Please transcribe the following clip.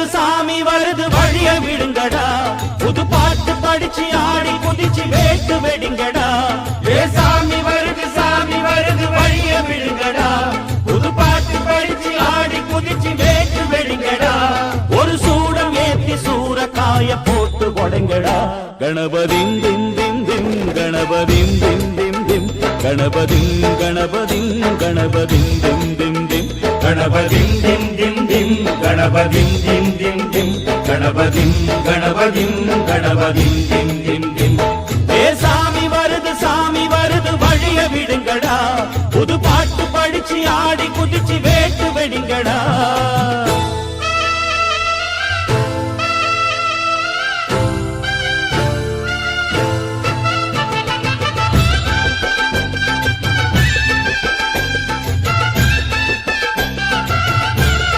சாமி வருது வழிய விடுங்கடா புது பாட்டு படிச்சு ஆடி குதிச்சு வேட்டு வெடிங்கடா சாமி வருது வழிய விடுங்கடா புது பாட்டு படிச்சு ஆடி குதிச்சு வேட்டு வெடிங்கடா ஒரு சூடம் ஏத்தி சூறக்காய போட்டு கொடைங்கடா கணபதிம் திம் திம் திம் கணபதிம் திம் திம் திம் கணபதிம் கணபதிம் கணபதிம் திம் திம் திம் கணபதிம் திம் திம் திம் கணபதிம் திம் திம் திம் கணபதிம் கணபதிம் கணபதிம் திம் திம் திம் சாமி வருது வழிய விடுங்கடா புது பாட்டு படிச்சு ஆடி குதிச்சு